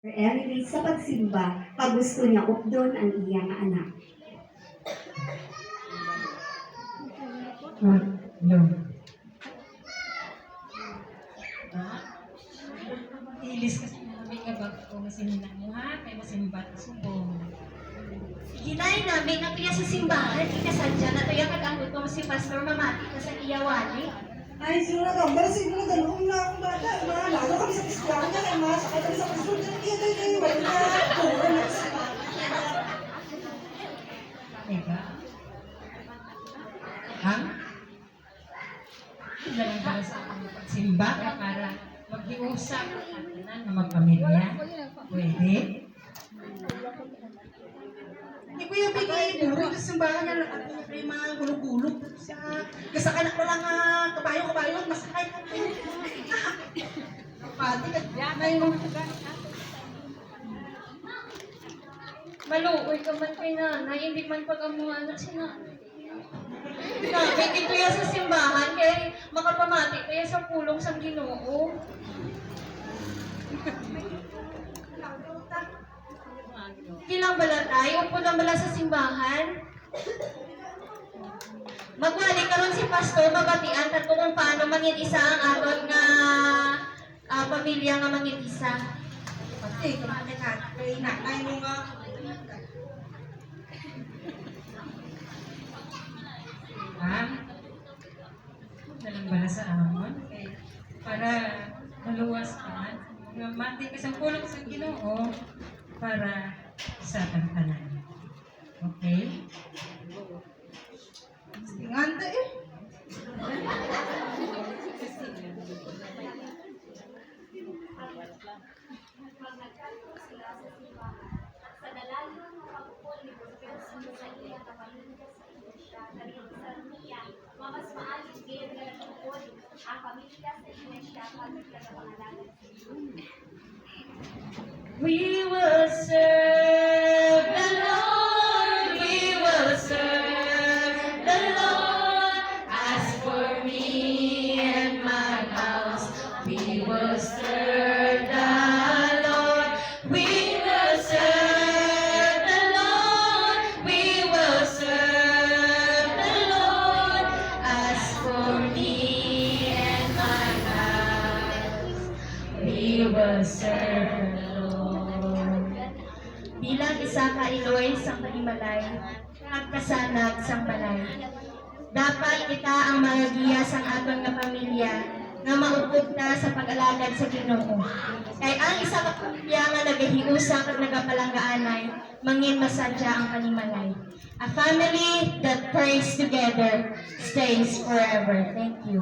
Emily sa pagsimba, pagusto niya updon ang iyang anak. No. Ilis kasi namin nga bago ko masinunang mo ha, kaya masimbat subong. Ginay namin na piya sa simbahan, ikasadya na tayo kag-anggot ko si Pastor mamati ka sa iyawali. Ay, sino na gambal? Sino na ganun na akong bata? Lalo kami sa pisklahan niya, kaya masakay kami sa pisklahan niya. Kaya tayo wala na. Puro na siya. Teka. Ha? Dalang para sa aking pagsimba para mag-iusap ang atin na magpamilya. Pwede? Hindi ko yung bigay. Puro sa simbahan niya. May mga gulog-gulog. Kasakay na ko lang kabayo-kabayo. Masakay na ko. Pati ka. May Maluoy ka man kay nanay, hindi man pag ang mga anak si nanay. Nakit ito yan sa simbahan, kaya makapamati kaya sa pulong sa Ginoo. Kilang bala tayo, upo lang bala sa simbahan. Magwali karon si Pastor, mabatian tato kung paano mangin isa ang aton nga pamilya nga mangin isa. pati. Kaya nanay mo nga. Ha? Dalang bala sa amon. Okay. Para maluwas ka. Mati ka sa pulong sa Ginoo para sa tanan. Okay? Tingante eh. Sa dalayo ng pagpupol ni Diyos sa iya kapamilya sa iglesia, karito sa niya, mas maalis kayo na nagpupol ang pamilya sa iglesia pagkita sa pangalanan sa Diyos. We will serve the Lord, we will serve the Lord. As for me and my house, we will serve the Lord. We will serve the Lord, we will serve the Lord. As for me and my house, we will serve the Lord. Bilang isa ka Iloy sang Panimalay, nagkasanag sang balay. Dapat kita ang magagiya sang aton nga pamilya nga maupod ta sa pag-alagad sa Ginoo. Kay ang isa ka pamilya nga nagahiusa kag nagapalanggaanay, mangin masadya ang panimalay. A family that prays together stays forever. Thank you.